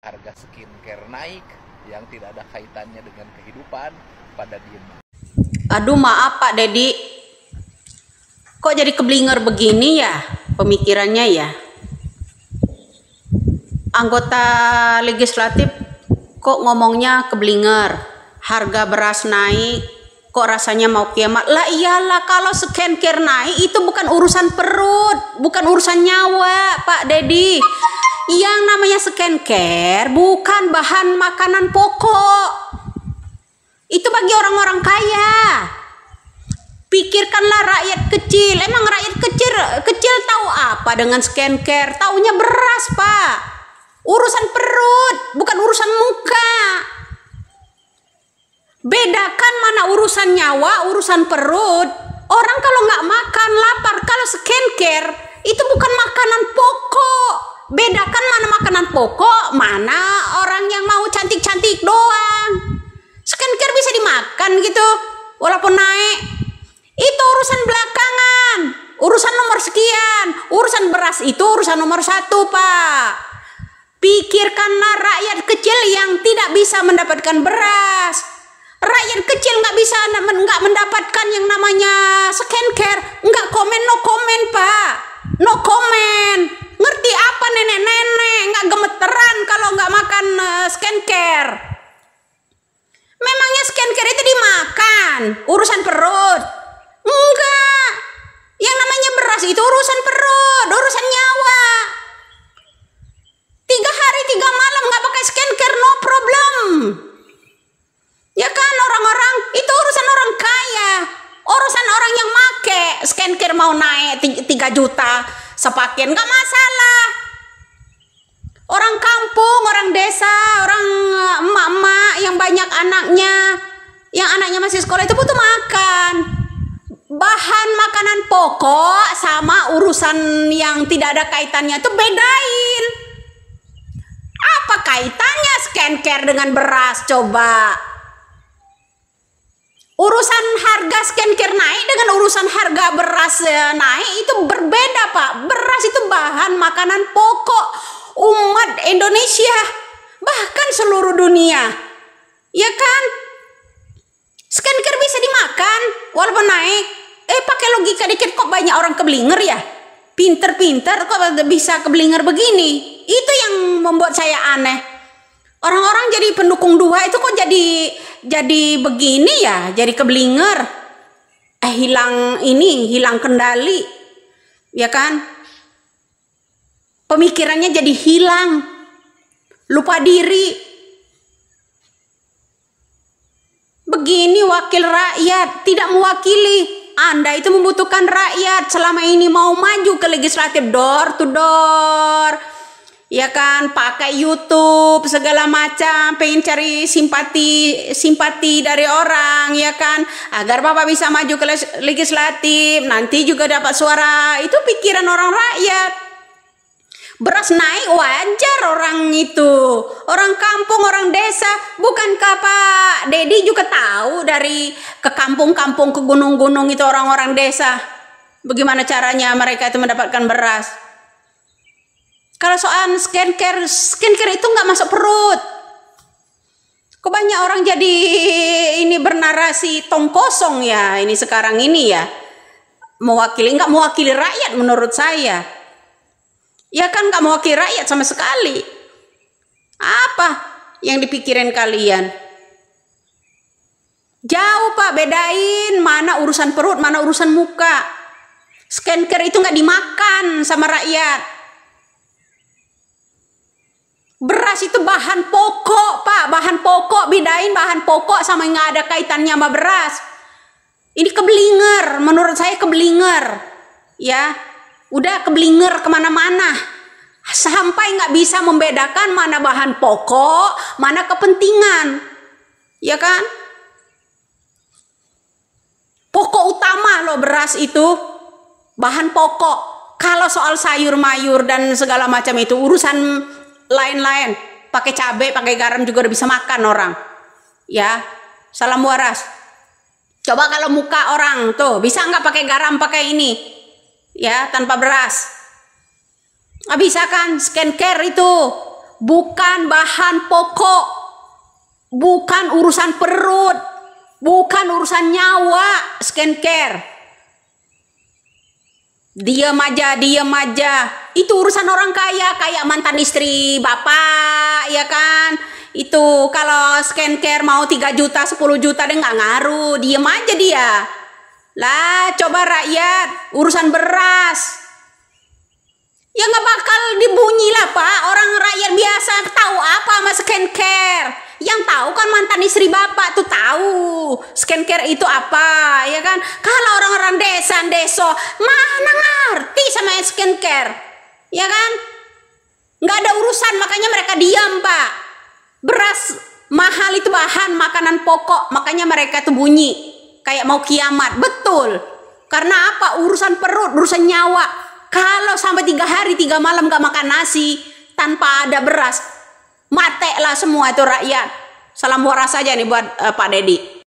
harga skincare naik yang tidak ada kaitannya dengan kehidupan pada diem. Aduh maaf Pak Dedi, kok jadi keblinger begini ya pemikirannya ya? Anggota legislatif kok ngomongnya keblinger, harga beras naik, kok rasanya mau kiamat. Lah iyalah, kalau skincare naik itu bukan urusan perut, bukan urusan nyawa Pak Dedi. Yang namanya skincare bukan bahan makanan pokok, itu bagi orang-orang kaya. Pikirkanlah rakyat kecil. Emang rakyat kecil tahu apa dengan skincare? Taunya beras Pak, urusan perut bukan urusan muka. Bedakan mana urusan nyawa, urusan perut. Orang kalau nggak makan lapar. Kalau skincare itu bukan makanan pokok. Bedakan mana makanan pokok, mana orang yang mau cantik-cantik doang. Skincare bisa dimakan gitu walaupun naik. Itu urusan belakangan, urusan nomor sekian. Urusan beras itu urusan nomor 1 Pak. Pikirkanlah rakyat kecil yang tidak bisa mendapatkan beras. Rakyat kecil nggak bisa nggak mendapatkan yang namanya skincare. Nggak komen, no komen Pak, no komen. Ngerti apa nenek-nenek nggak gemeteran kalau nggak makan skincare. Memangnya skincare itu dimakan urusan perut? Enggak. Yang namanya beras itu urusan perut, urusan nyawa. 3 hari 3 malam nggak pakai skincare no problem. Ya kan, orang-orang itu urusan orang kaya, urusan orang yang make skincare mau naik 3 juta sepakaian nggak masalah. Orang kampung, orang desa, orang emak-emak yang banyak anaknya, yang anaknya masih sekolah itu butuh makan. Bahan makanan pokok sama urusan yang tidak ada kaitannya itu bedain. Apa kaitannya skincare dengan beras coba? Urusan harga skincare naik dengan urusan harga beras naik itu berbeda Pak. Beras itu bahan makanan pokok umat Indonesia, bahkan seluruh dunia. Ya kan? Skincare bisa dimakan walaupun naik. Pakai logika dikit, kok banyak orang keblinger ya? Pinter-pinter kok bisa keblinger begini? Itu yang membuat saya aneh. Orang-orang jadi pendukung 2 itu kok jadi begini ya, jadi keblinger. Hilang kendali. Ya kan? Pemikirannya jadi hilang. Lupa diri. Begini wakil rakyat, tidak mewakili. Anda itu membutuhkan rakyat selama ini mau maju ke legislatif door to door. Ya kan, pakai YouTube segala macam, pengen cari simpati dari orang, ya kan, agar Bapak bisa maju ke legislatif, nanti juga dapat suara. Itu pikiran orang rakyat. Beras naik wajar orang itu, orang kampung, orang desa. Bukankah Pak Dedi juga tahu dari ke kampung-kampung, ke gunung-gunung itu orang-orang desa, bagaimana caranya mereka itu mendapatkan beras? Kalau soal skincare itu nggak masuk perut. Kok banyak orang jadi ini bernarasi tong kosong ya ini sekarang ini ya, nggak mewakili rakyat menurut saya. Ya kan, nggak mewakili rakyat sama sekali. Apa yang dipikirin kalian? Jauh Pak, bedain mana urusan perut, mana urusan muka. Skincare itu nggak dimakan sama rakyat. Beras itu bahan pokok Pak, bahan pokok. Bedain bahan pokok sama yang nggak ada kaitannya sama beras. Ini keblinger, menurut saya keblinger. Ya, udah keblinger kemana-mana. Sampai nggak bisa membedakan mana bahan pokok, mana kepentingan. Ya kan? Pokok utama loh beras itu. Bahan pokok. Kalau soal sayur mayur dan segala macam itu urusan lain-lain. Pakai cabai, pakai garam juga udah bisa makan orang. Ya, salam waras. Coba kalau muka orang tuh bisa nggak pakai garam, pakai ini? Ya, tanpa beras. Nggak bisa kan? Skincare itu bukan bahan pokok, bukan urusan perut, bukan urusan nyawa skincare. Diam aja. Itu urusan orang kaya, kayak mantan istri bapak, ya kan? Itu kalau skincare mau 3 juta, 10 juta deh nggak ngaruh, diam aja dia. Lah, coba rakyat, urusan beras. Ya nggak bakal dibunyi lah Pak, orang rakyat biasa tahu apa sama skincare. Yang tahu kan mantan istri bapak tuh tahu skincare itu apa, ya kan? Kalau orang-orang desa mana ngerti sama skincare, ya kan? Nggak ada urusan, makanya mereka diam Pak. Beras mahal itu bahan makanan pokok, makanya mereka tuh bunyi kayak mau kiamat. Betul, karena apa? Urusan perut, urusan nyawa. Kalau sampai 3 hari 3 malam gak makan nasi tanpa ada beras, matelah semua itu rakyat. Salam waras saja nih buat Pak Dedi.